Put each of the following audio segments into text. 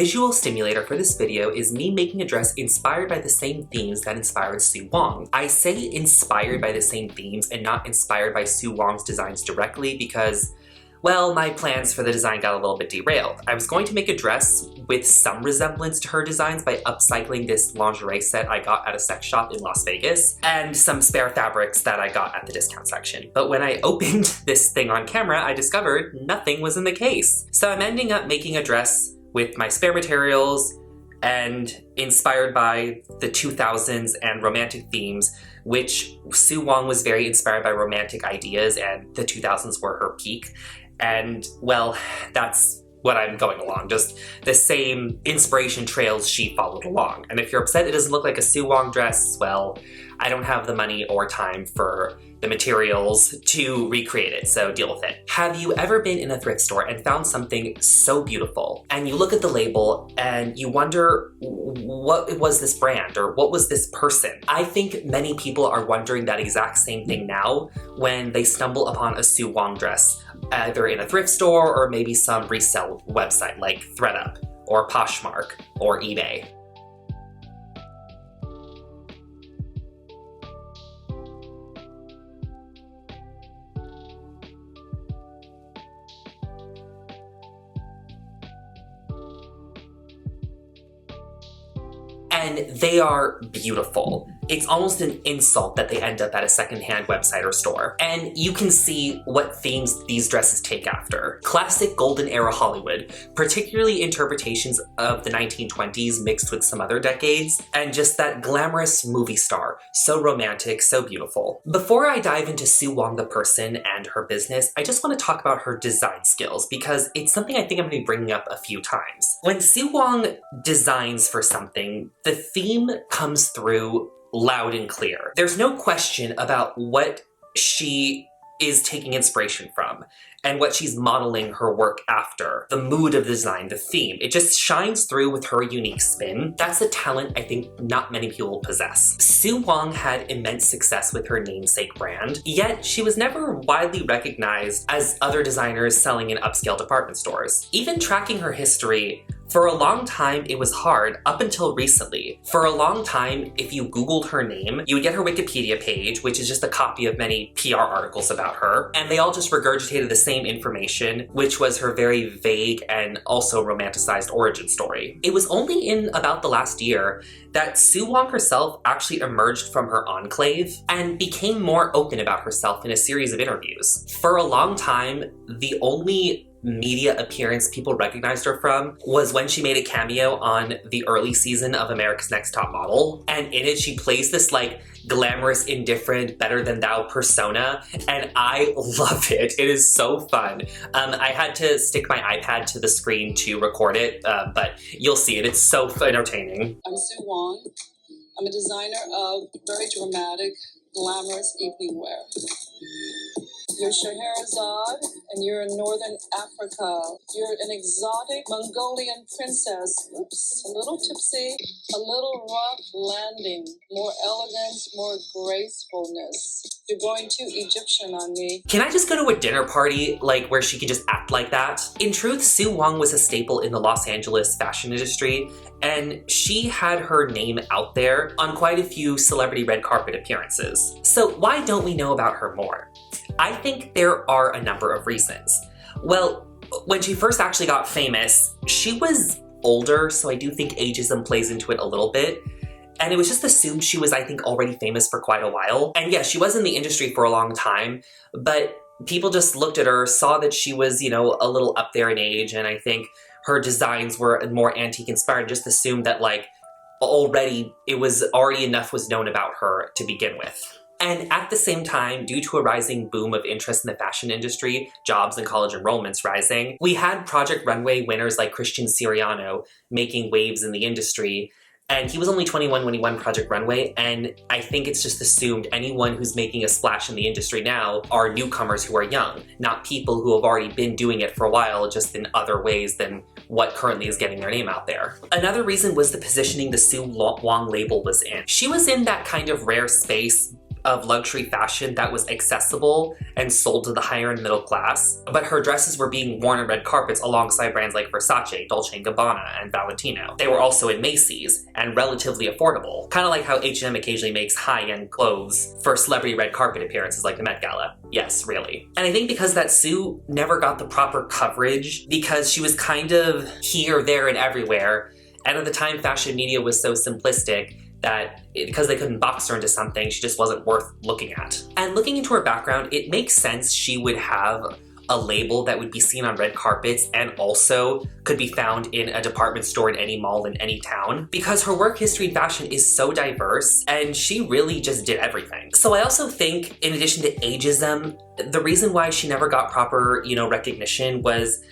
visual stimulator for this video is me making a dress inspired by the same themes that inspired Sue Wong. I say inspired by the same themes and not inspired by Sue Wong's designs directly because, well, my plans for the design got a little bit derailed. I was going to make a dress with some resemblance to her designs by upcycling this lingerie set I got at a sex shop in Las Vegas and some spare fabrics that I got at the discount section. But when I opened this thing on camera, I discovered nothing was in the case. So I'm ending up making a dress with my spare materials and inspired by the 2000s and romantic themes, which Sue Wong was very inspired by romantic ideas and the 2000s were her peak. And, well, that's what I'm going along, just the same inspiration trails she followed along. And if you're upset it doesn't look like a Sue Wong dress, well, I don't have the money or time for the materials to recreate it, so deal with it. Have you ever been in a thrift store and found something so beautiful, and you look at the label and you wonder what was this brand or what was this person? I think many people are wondering that exact same thing now when they stumble upon a Sue Wong dress, either in a thrift store or maybe some resale website like ThredUp or Poshmark or eBay. And they are beautiful. It's almost an insult that they end up at a secondhand website or store. And you can see what themes these dresses take after. Classic golden era Hollywood, particularly interpretations of the 1920s mixed with some other decades, and just that glamorous movie star, so romantic, so beautiful. Before I dive into Sue Wong the person and her business, I just want to talk about her design skills because it's something I think I'm going to be bringing up a few times. When Sue Wong designs for something, the theme comes through loud and clear. There's no question about what she is taking inspiration from and what she's modeling her work after. The mood of the design, the theme, it just shines through with her unique spin. That's a talent I think not many people possess. Sue Wong had immense success with her namesake brand, yet she was never widely recognized as other designers selling in upscale department stores. Even tracking her history, for a long time, it was hard, up until recently. For a long time, if you Googled her name, you would get her Wikipedia page, which is just a copy of many PR articles about her, and they all just regurgitated the same information, which was her very vague and also romanticized origin story. It was only in about the last year that Sue Wong herself actually emerged from her enclave and became more open about herself in a series of interviews. For a long time, the only media appearance people recognized her from was when she made a cameo on the early season of America's Next Top Model, and in it she plays this like glamorous, indifferent, better than thou persona, and I love it. It is so fun. I had to stick my iPad to the screen to record it, but you'll see it. It's so entertaining. I'm Sue Wong. I'm a designer of very dramatic, glamorous evening wear. You're Scheherazade, and you're in Northern Africa. You're an exotic Mongolian princess. Oops, a little tipsy, a little rough landing. More elegance, more gracefulness. You're going too Egyptian on me. Can I just go to a dinner party, like, where she could just act like that? In truth, Sue Wong was a staple in the Los Angeles fashion industry, and she had her name out there on quite a few celebrity red carpet appearances. So why don't we know about her more? I think there are a number of reasons. Well, when she first actually got famous, she was older, so I do think ageism plays into it a little bit. And it was just assumed she was, I think, already famous for quite a while. And yes, she was in the industry for a long time, but people just looked at her, saw that she was, you know, a little up there in age, and I think her designs were more antique inspired, just assumed that, like, already enough was known about her to begin with. And at the same time, due to a rising boom of interest in the fashion industry, jobs and college enrollments rising, we had Project Runway winners like Christian Siriano making waves in the industry. And he was only 21 when he won Project Runway, and I think it's just assumed anyone who's making a splash in the industry now are newcomers who are young, not people who have already been doing it for a while, just in other ways than what currently is getting their name out there. Another reason was the positioning the Sue Wong label was in. She was in that kind of rare space of luxury fashion that was accessible and sold to the higher and middle class, but her dresses were being worn on red carpets alongside brands like Versace, Dolce & Gabbana, and Valentino. They were also in Macy's and relatively affordable, kind of like how H&M occasionally makes high-end clothes for celebrity red carpet appearances like the Met Gala. Yes, really. And I think because that Sue never got the proper coverage because she was kind of here, there, and everywhere, and at the time fashion media was so simplistic that because they couldn't box her into something, she just wasn't worth looking at. And looking into her background, it makes sense she would have a label that would be seen on red carpets and also could be found in a department store in any mall in any town, because her work history in fashion is so diverse and she really just did everything. So I also think, in addition to ageism, the reason why she never got proper, recognition was,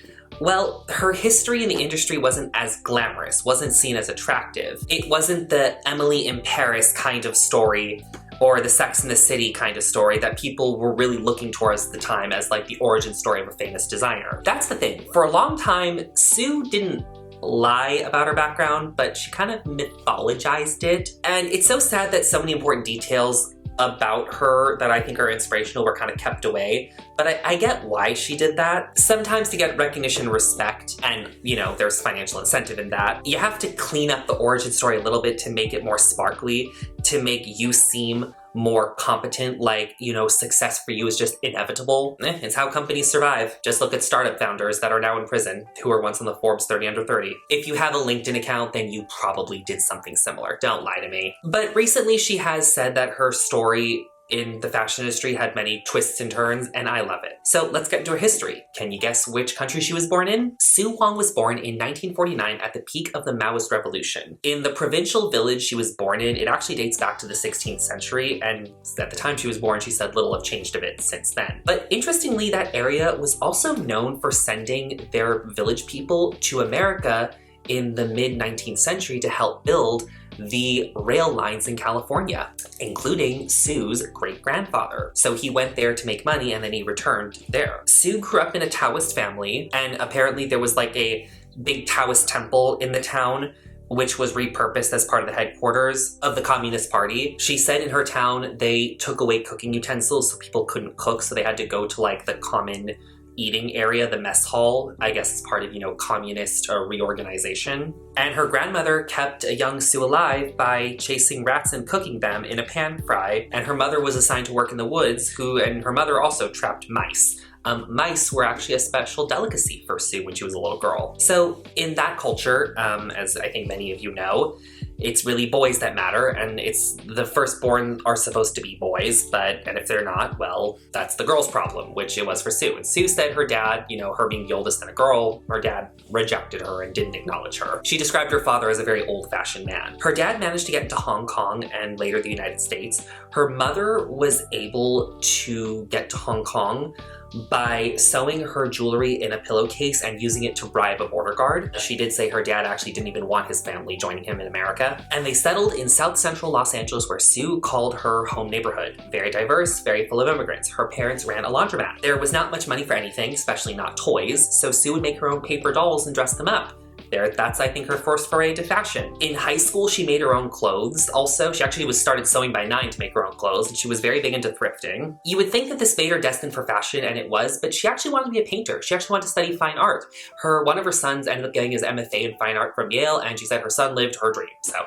well, her history in the industry wasn't as glamorous, wasn't seen as attractive. It wasn't the Emily in Paris kind of story or the Sex and the City kind of story that people were really looking towards at the time as like the origin story of a famous designer. That's the thing. For a long time, Sue didn't lie about her background, but she kind of mythologized it. And it's so sad that so many important details about her that I think are inspirational were kind of kept away, but I get why she did that. Sometimes to get recognition and respect, and there's financial incentive in that, you have to clean up the origin story a little bit to make it more sparkly, to make you seem more competent, like, success for you is just inevitable. It's how companies survive. Just look at startup founders that are now in prison, who were once on the Forbes 30 under 30. If you have a LinkedIn account, then you probably did something similar. Don't lie to me. But recently she has said that her story in the fashion industry had many twists and turns, and I love it. So let's get into her history. Can you guess which country she was born in? Sue Wong was born in 1949 at the peak of the Maoist revolution. In the provincial village she was born in, it actually dates back to the 16th century, and at the time she was born, she said little have changed a bit since then. But interestingly, that area was also known for sending their village people to America in the mid-19th century to help build the rail lines in California, including Sue's great-grandfather. So he went there to make money and then he returned there. Sue grew up in a Taoist family, and apparently there was like a big Taoist temple in the town which was repurposed as part of the headquarters of the Communist Party. She said in her town they took away cooking utensils so people couldn't cook, so they had to go to like the common eating area, the mess hall, I guess it's part of, communist reorganization. And her grandmother kept a young Sue alive by chasing rats and cooking them in a pan fry, and her mother was assigned to work in the woods, and her mother also trapped mice. Mice were actually a special delicacy for Sue when she was a little girl. So in that culture, as I think many of you know, it's really boys that matter, and it's the firstborn are supposed to be boys, and if they're not, well, that's the girl's problem, which it was for Sue. And Sue said her dad, her being the oldest and a girl, her dad rejected her and didn't acknowledge her. She described her father as a very old-fashioned man. Her dad managed to get into Hong Kong and later the United States. Her mother was able to get to Hong Kong by sewing her jewelry in a pillowcase and using it to bribe a border guard. She did say her dad actually didn't even want his family joining him in America. And they settled in South Central Los Angeles, where Sue called her home neighborhood. Very diverse, very full of immigrants. Her parents ran a laundromat. There was not much money for anything, especially not toys, so Sue would make her own paper dolls and dress them up. That's, I think, her first foray into fashion. In high school, she made her own clothes also. She actually started sewing by 9 to make her own clothes, and she was very big into thrifting. You would think that this made her destined for fashion, and it was, but she actually wanted to be a painter. She actually wanted to study fine art. One of her sons ended up getting his MFA in fine art from Yale, and she said her son lived her dream, so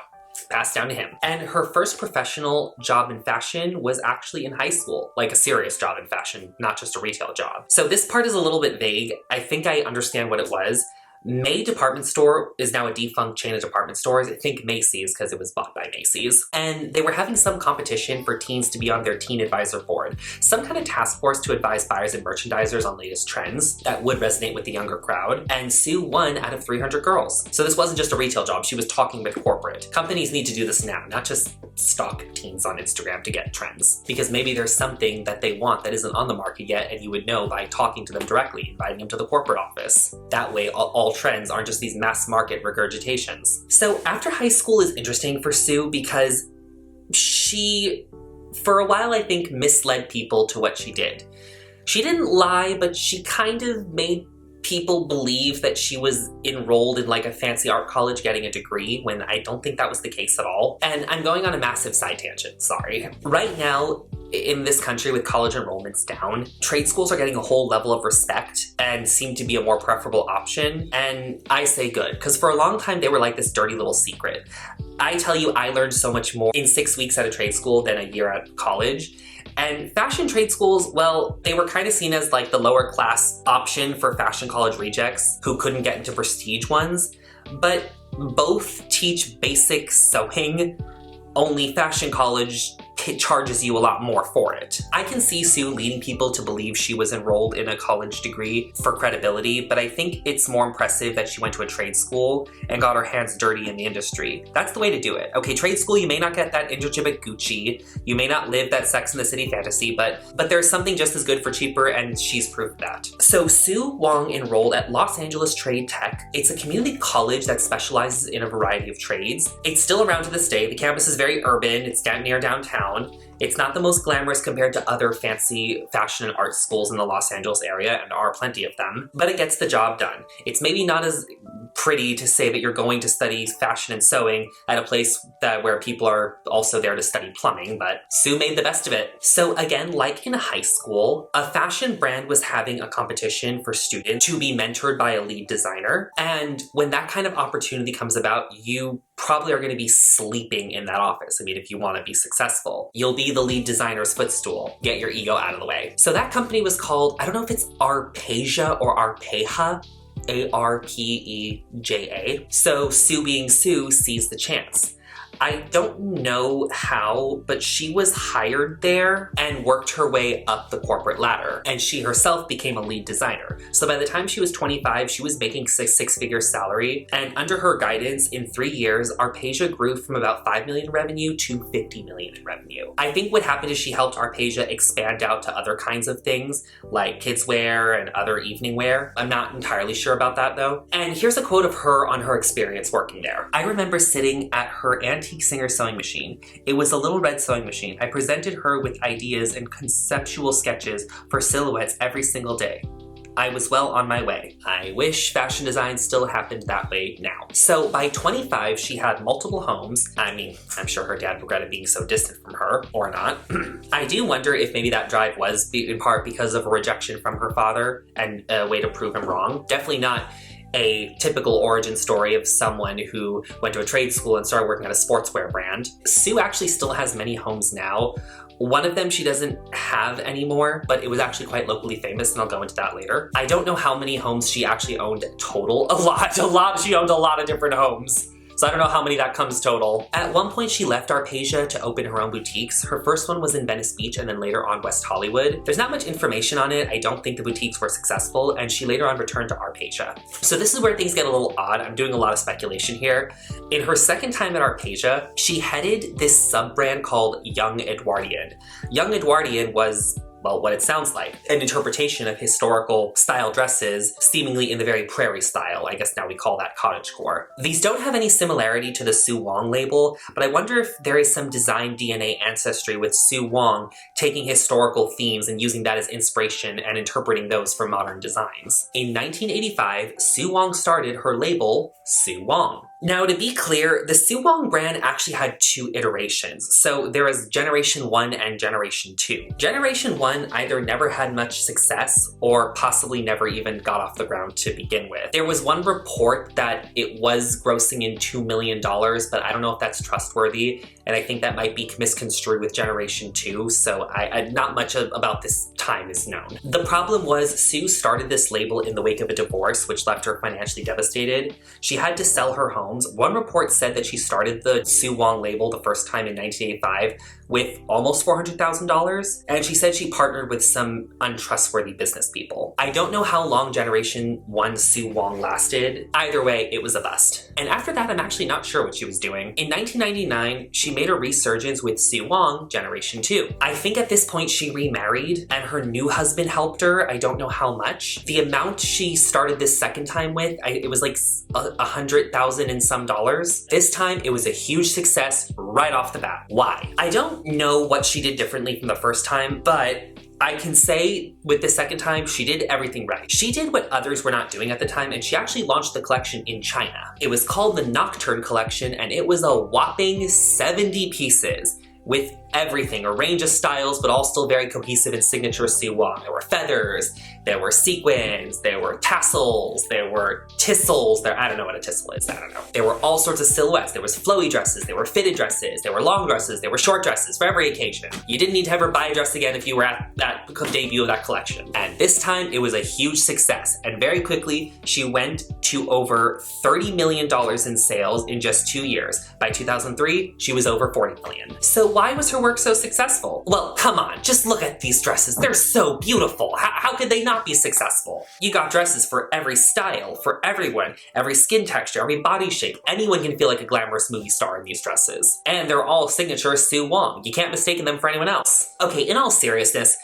passed down to him. And her first professional job in fashion was actually in high school, like a serious job in fashion, not just a retail job. So this part is a little bit vague. I think I understand what it was. May Department Store is now a defunct chain of department stores. I think Macy's, because it was bought by Macy's. And they were having some competition for teens to be on their teen advisor board, some kind of task force to advise buyers and merchandisers on latest trends that would resonate with the younger crowd. And Sue won out of 300 girls. So this wasn't just a retail job, she was talking with corporate. Companies need to do this now, not just stalk teens on Instagram to get trends. Because maybe there's something that they want that isn't on the market yet, and you would know by talking to them directly, inviting them to the corporate office. That way, all trends aren't just these mass market regurgitations. So after high school is interesting for Sue because she, for a while, I think, misled people to what she did. She didn't lie, but she kind of made people believe that she was enrolled in like a fancy art college getting a degree when I don't think that was the case at all. And I'm going on a massive side tangent, sorry. Right now, in this country with college enrollments down, trade schools are getting a whole level of respect and seem to be a more preferable option. And I say good, because for a long time they were like this dirty little secret. I tell you, I learned so much more in 6 weeks at a trade school than a year at college. And fashion trade schools, well, they were kind of seen as like the lower class option for fashion college rejects who couldn't get into prestige ones. But both teach basic sewing, only fashion college charges you a lot more for it. I can see Sue leading people to believe she was enrolled in a college degree for credibility, but I think it's more impressive that she went to a trade school and got her hands dirty in the industry. That's the way to do it. Okay, trade school, you may not get that internship at Gucci, you may not live that Sex and the City fantasy, but there's something just as good for cheaper, and she's proved that. So Sue Wong enrolled at Los Angeles Trade Tech. It's a community college that specializes in a variety of trades. It's still around to this day. The campus is very urban, it's down near downtown. It's not the most glamorous compared to other fancy fashion and art schools in the Los Angeles area, and there are plenty of them, but it gets the job done. It's maybe not as pretty to say that you're going to study fashion and sewing at a place where people are also there to study plumbing, but Sue made the best of it. So again, like in high school, a fashion brand was having a competition for students to be mentored by a lead designer, and when that kind of opportunity comes about, you probably are going to be sleeping in that office. I mean, if you want to be successful, you'll be the lead designer's footstool. Get your ego out of the way. So that company was called, I don't know if it's Arpeja or Arpeja, Arpeja. So Sue being Sue sees the chance. I don't know how, but she was hired there and worked her way up the corporate ladder, and she herself became a lead designer. So by the time she was 25, she was making six-figure salary, and under her guidance, in 3 years, Arpeja grew from about 5 million in revenue to 50 million in revenue. I think what happened is she helped Arpeja expand out to other kinds of things, like kids wear and other evening wear. I'm not entirely sure about that though. And here's a quote of her on her experience working there. I remember sitting at her antique Singer sewing machine. It was a little red sewing machine. I presented her with ideas and conceptual sketches for silhouettes every single day. I was well on my way. I wish fashion design still happened that way now. So by 25, she had multiple homes. I mean, I'm sure her dad regretted being so distant from her, or not. I do wonder if maybe that drive was in part because of a rejection from her father and a way to prove him wrong. Definitely not a typical origin story of someone who went to a trade school and started working at a sportswear brand. Sue actually still has many homes now. One of them she doesn't have anymore, but it was actually quite locally famous, and I'll go into that later. I don't know how many homes she actually owned total. A lot. She owned a lot of different homes. So I don't know how many that comes total. At one point, she left Arpeja to open her own boutiques. Her first one was in Venice Beach and then later on West Hollywood. There's not much information on it. I don't think the boutiques were successful, and she later on returned to Arpeja. So this is where things get a little odd. I'm doing a lot of speculation here. In her second time at Arpeja, she headed this sub-brand called Young Edwardian. Young Edwardian was, well, what it sounds like, an interpretation of historical style dresses, seemingly in the very prairie style. I guess now we call that cottagecore. These don't have any similarity to the Sue Wong label, but I wonder if there is some design DNA ancestry with Sue Wong taking historical themes and using that as inspiration and interpreting those for modern designs. In 1985, Sue Wong started her label, Sue Wong. Now, to be clear, the Sue Wong brand actually had 2 iterations. So there was Generation 1 and Generation 2. Generation 1 either never had much success or possibly never even got off the ground to begin with. There was one report that it was grossing in $2 million, but I don't know if that's trustworthy, and I think that might be misconstrued with Generation 2, so not much about this time is known. The problem was Sue started this label in the wake of a divorce, which left her financially devastated. She had to sell her home. One report said that she started the Sue Wong label the first time in 1985 with almost $400,000, and she said she partnered with some untrustworthy business people. I don't know how long Generation 1 Sue Wong lasted. Either way, it was a bust. And after that, I'm actually not sure what she was doing. In 1999, she made a resurgence with Sue Wong Generation 2. I think at this point she remarried and her new husband helped her. I don't know how much. The amount she started this second time with, it was like $100,000 and some dollars. This time, it was a huge success right off the bat. Why? I don't know what she did differently from the first time, but I can say with the second time, she did everything right. She did what others were not doing at the time, and she actually launched the collection in China. It was called the Nocturne Collection, and it was a whopping 70 pieces with everything, a range of styles, but all still very cohesive and signature Sue Wong. There were feathers, there were sequins, there were tassels, there were tissels, I don't know what a tissel is, I don't know. There were all sorts of silhouettes. There was flowy dresses, there were fitted dresses, there were long dresses, there were short dresses for every occasion. You didn't need to ever buy a dress again if you were at that debut of that collection. And this time it was a huge success, and very quickly she went to over $30 million in sales in just 2 years. By 2003, she was over 40 million. So why was her work so successful? Well, come on, just look at these dresses. They're so beautiful. How could they not be successful? You got dresses for every style, for everyone, every skin texture, every body shape. Anyone can feel like a glamorous movie star in these dresses. And they're all signature Sue Wong. You can't mistake them for anyone else. Okay, in all seriousness,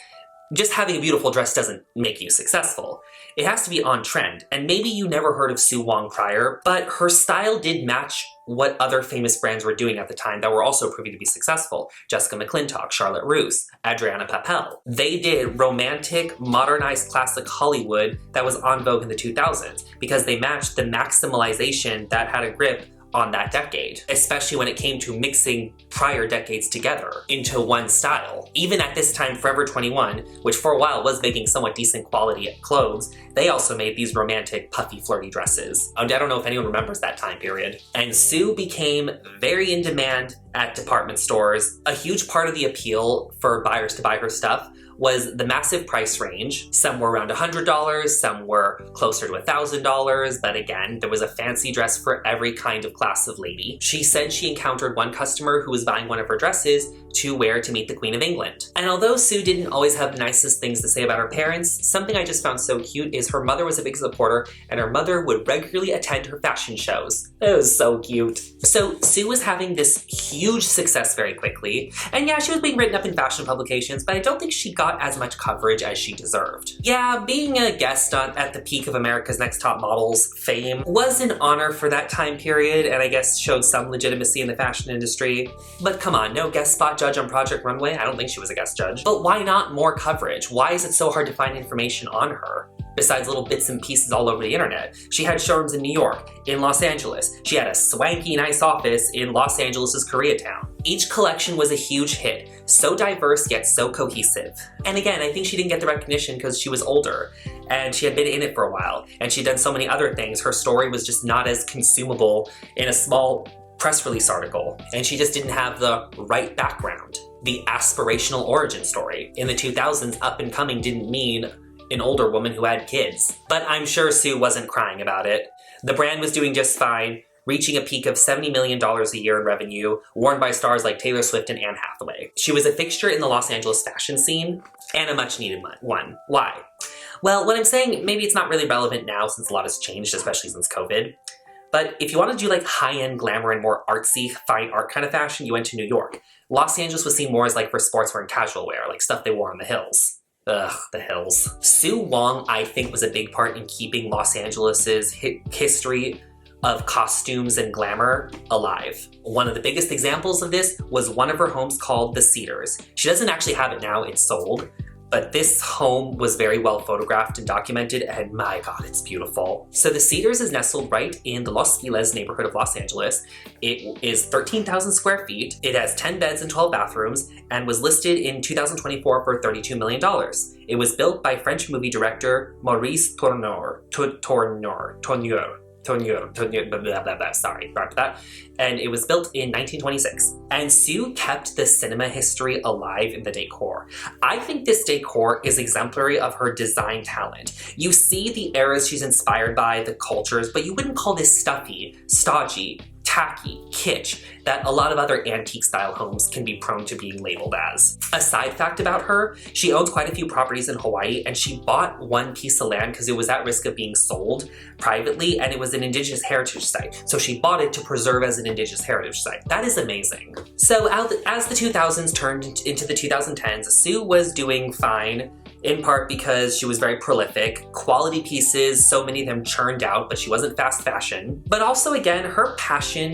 just having a beautiful dress doesn't make you successful. It has to be on trend, and maybe you never heard of Sue Wong prior, but her style did match what other famous brands were doing at the time that were also proving to be successful. Jessica McClintock, Charlotte Russe, Adriana Papel. They did romantic, modernized classic Hollywood that was on vogue in the 2000s because they matched the maximalization that had a grip on that decade, especially when it came to mixing prior decades together into one style. Even at this time, Forever 21, which for a while was making somewhat decent quality clothes, they also made these romantic, puffy, flirty dresses. I don't know if anyone remembers that time period. And Sue became very in demand at department stores. A huge part of the appeal for buyers to buy her stuff was the massive price range. Some were around $100, some were closer to $1,000, but again, there was a fancy dress for every kind of class of lady. She said she encountered one customer who was buying one of her dresses to wear to meet the Queen of England. And although Sue didn't always have the nicest things to say about her parents, something I just found so cute is her mother was a big supporter, and her mother would regularly attend her fashion shows. It was so cute. So Sue was having this huge success very quickly, and yeah, she was being written up in fashion publications, but I don't think she got as much coverage as she deserved. Yeah, being a guest at the peak of America's Next Top Models fame was an honor for that time period, and I guess showed some legitimacy in the fashion industry. But come on, no guest spot judge on Project Runway? I don't think she was a guest judge. But why not more coverage? Why is it so hard to find information on her? Besides little bits and pieces all over the internet. She had showrooms in New York, in Los Angeles. She had a swanky, nice office in Los Angeles' Koreatown. Each collection was a huge hit, so diverse yet so cohesive. And again, I think she didn't get the recognition because she was older, and she had been in it for a while, and she'd done so many other things. Her story was just not as consumable in a small press release article, and she just didn't have the right background. The aspirational origin story. In the 2000s, up and coming didn't mean an older woman who had kids. But I'm sure Sue wasn't crying about it. The brand was doing just fine, reaching a peak of $70 million a year in revenue, worn by stars like Taylor Swift and Anne Hathaway. She was a fixture in the Los Angeles fashion scene, and a much needed one. Why? Well, what I'm saying, maybe it's not really relevant now since a lot has changed, especially since COVID. But if you want to do like high-end glamour and more artsy, fine art kind of fashion, you went to New York. Los Angeles was seen more as like for sportswear and casual wear, like stuff they wore on the hills. Ugh, the hills. Sue Wong, I think, was a big part in keeping Los Angeles's history of costumes and glamour alive. One of the biggest examples of this was one of her homes called the Cedars. She doesn't actually have it now, it's sold, but this home was very well photographed and documented, and my God, it's beautiful. So the Cedars is nestled right in the Los Feliz neighborhood of Los Angeles. It is 13,000 square feet. It has 10 beds and 12 bathrooms, and was listed in 2024 for $32 million. It was built by French movie director Maurice Tourneur, sorry about that. And it was built in 1926. And Sue kept the cinema history alive in the decor. I think this decor is exemplary of her design talent. You see the eras she's inspired by, the cultures, but you wouldn't call this stuffy, stodgy, tacky, kitsch that a lot of other antique style homes can be prone to being labeled as. A side fact about her, she owns quite a few properties in Hawaii, and she bought one piece of land because it was at risk of being sold privately, and it was an indigenous heritage site. So she bought it to preserve as an indigenous heritage site. That is amazing. So as the 2000s turned into the 2010s, Sue was doing fine, in part because she was very prolific, quality pieces, so many of them churned out, but she wasn't fast fashion. But also again, her passion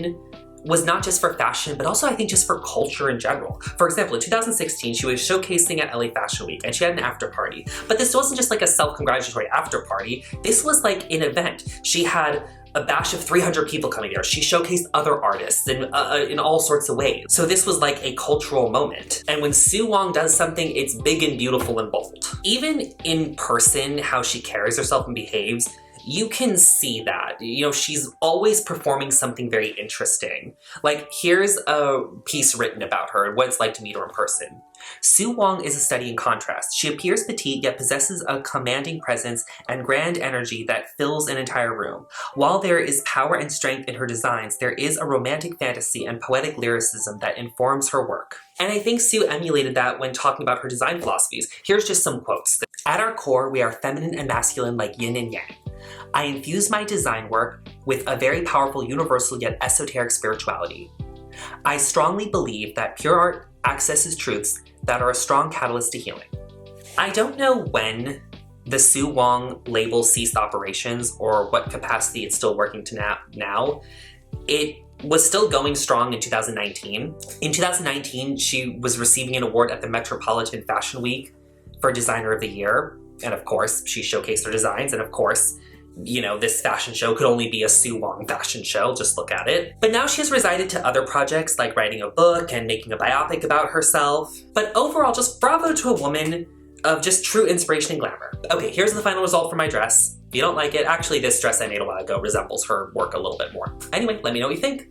was not just for fashion, but also I think just for culture in general. For example, in 2016, she was showcasing at LA Fashion Week and she had an after party. But this wasn't just like a self-congratulatory after party. This was like an event. She had a bash of 300 people coming there. She showcased other artists in all sorts of ways. So this was like a cultural moment. And when Sue Wong does something, it's big and beautiful and bold. Even in person, how she carries herself and behaves, you can see that. You know, she's always performing something very interesting. Like, here's a piece written about her and what it's like to meet her in person. Sue Wong is a study in contrast. She appears petite, yet possesses a commanding presence and grand energy that fills an entire room. While there is power and strength in her designs, there is a romantic fantasy and poetic lyricism that informs her work. And I think Sue emulated that when talking about her design philosophies. Here's just some quotes. At our core, we are feminine and masculine like yin and yang. I infuse my design work with a very powerful, universal yet esoteric spirituality. I strongly believe that pure art accesses truths that are a strong catalyst to healing. I don't know when the Sue Wong label ceased operations or what capacity it's still working to now. It was still going strong in 2019. In 2019, she was receiving an award at the Metropolitan Fashion Week for Designer of the Year. And of course, she showcased her designs, and of course, you know, this fashion show could only be a Sue Wong fashion show, just look at it. But now she has resided to other projects like writing a book and making a biopic about herself. But overall, just bravo to a woman of just true inspiration and glamour. Okay, here's the final result for my dress. If you don't like it, actually this dress I made a while ago resembles her work a little bit more. Anyway, let me know what you think.